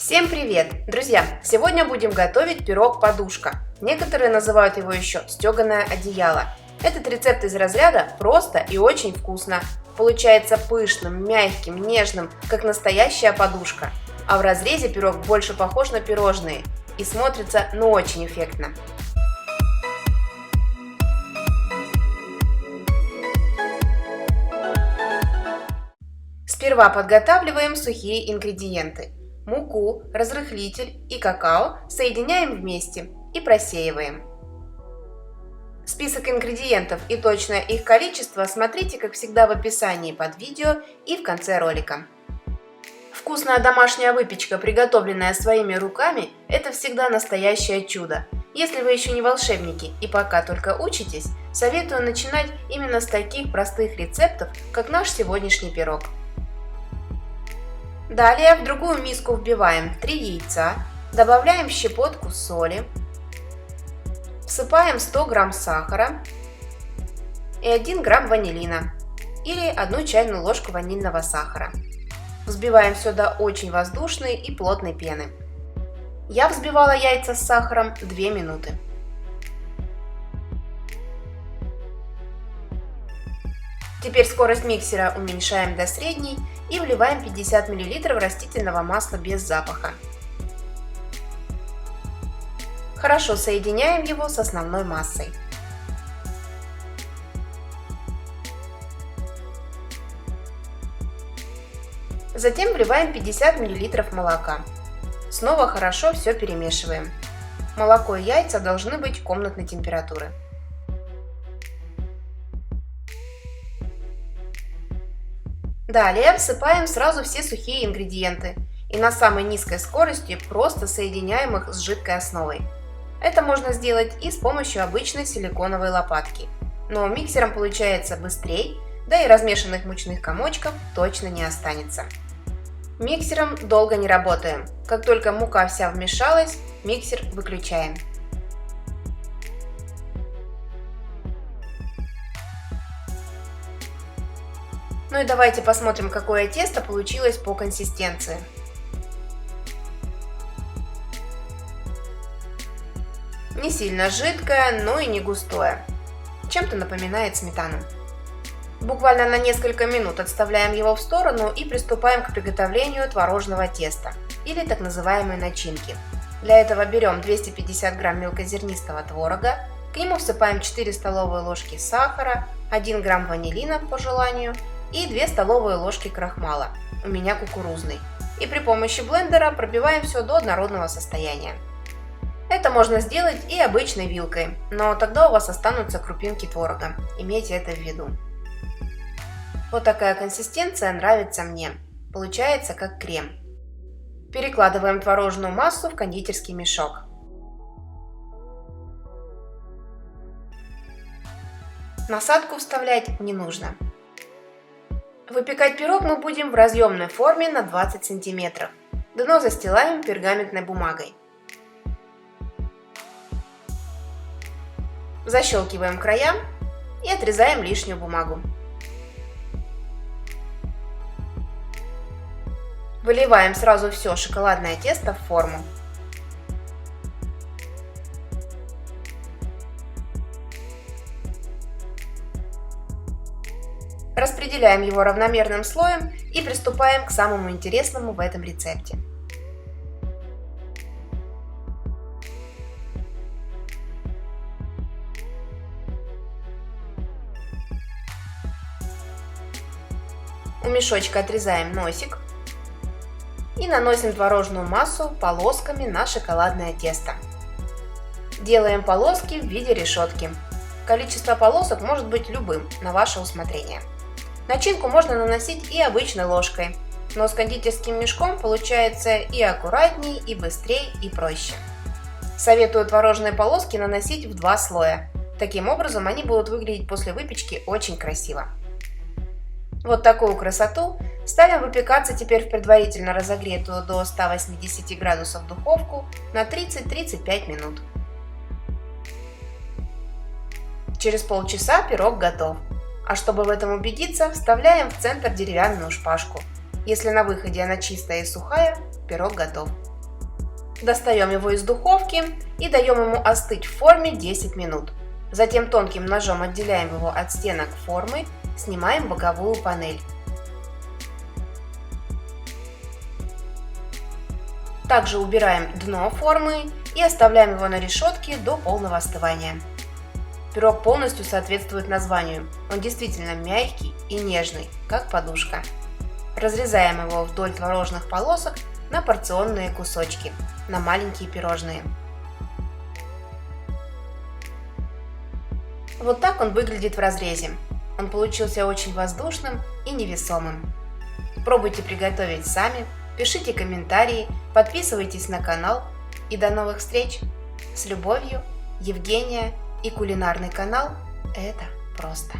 Всем привет! Друзья, сегодня будем готовить пирог-подушка. Некоторые называют его еще стеганое одеяло. Этот рецепт из разряда просто и очень вкусно. Получается пышным, мягким, нежным, как настоящая подушка. А в разрезе пирог больше похож на пирожные и смотрится очень эффектно. Сперва подготавливаем сухие ингредиенты. Муку, разрыхлитель и какао соединяем вместе и просеиваем. Список ингредиентов и точное их количество смотрите, как всегда, в описании под видео и в конце ролика. Вкусная домашняя выпечка, приготовленная своими руками, это всегда настоящее чудо. Если вы еще не волшебники и пока только учитесь, советую начинать именно с таких простых рецептов, как наш сегодняшний пирог. Далее в другую миску вбиваем 3 яйца, добавляем щепотку соли, всыпаем 100 грамм сахара и 1 грамм ванилина или 1 чайную ложку ванильного сахара. Взбиваем все до очень воздушной и плотной пены. Я взбивала яйца с сахаром 2 минуты. Теперь скорость миксера уменьшаем до средней и вливаем 50 мл растительного масла без запаха. Хорошо соединяем его с основной массой. Затем вливаем 50 мл молока. Снова хорошо все перемешиваем. Молоко и яйца должны быть комнатной температуры. Далее всыпаем сразу все сухие ингредиенты и на самой низкой скорости просто соединяем их с жидкой основой. Это можно сделать и с помощью обычной силиконовой лопатки, но миксером получается быстрее, да и размешанных мучных комочков точно не останется. Миксером долго не работаем. Как только мука вся вмешалась, миксер выключаем. Ну и давайте посмотрим, какое тесто получилось по консистенции. Не сильно жидкое, но и не густое. Чем-то напоминает сметану. Буквально на несколько минут отставляем его в сторону и приступаем к приготовлению творожного теста, или так называемой начинки. Для этого берем 250 грамм мелкозернистого творога, к нему всыпаем 4 столовые ложки сахара, 1 грамм ванилина по желанию и 2 столовые ложки крахмала, у меня кукурузный. И при помощи блендера пробиваем все до однородного состояния. Это можно сделать и обычной вилкой, но тогда у вас останутся крупинки творога, имейте это в виду. Вот такая консистенция нравится мне, получается как крем. Перекладываем творожную массу в кондитерский мешок. Насадку вставлять не нужно. Выпекать пирог мы будем в разъемной форме на 20 см. Дно застилаем пергаментной бумагой. Защелкиваем края и отрезаем лишнюю бумагу. Выливаем сразу все шоколадное тесто в форму. Распределяем его равномерным слоем и приступаем к самому интересному в этом рецепте. У мешочка отрезаем носик и наносим творожную массу полосками на шоколадное тесто. Делаем полоски в виде решетки. Количество полосок может быть любым, на ваше усмотрение. Начинку можно наносить и обычной ложкой, но с кондитерским мешком получается и аккуратней, и быстрее, и проще. Советую творожные полоски наносить в 2 слоя. Таким образом они будут выглядеть после выпечки очень красиво. Вот такую красоту ставим выпекаться теперь в предварительно разогретую до 180 градусов духовку на 30-35 минут. Через полчаса пирог готов. А чтобы в этом убедиться, вставляем в центр деревянную шпажку. Если на выходе она чистая и сухая, пирог готов. Достаем его из духовки и даем ему остыть в форме 10 минут. Затем тонким ножом отделяем его от стенок формы, снимаем боковую панель. Также убираем дно формы и оставляем его на решетке до полного остывания. Пирог полностью соответствует названию. Он действительно мягкий и нежный, как подушка. Разрезаем его вдоль творожных полосок на порционные кусочки, на маленькие пирожные. Вот так он выглядит в разрезе. Он получился очень воздушным и невесомым. Пробуйте приготовить сами, пишите комментарии, подписывайтесь на канал и до новых встреч! С любовью, Евгения и кулинарный канал «Это просто».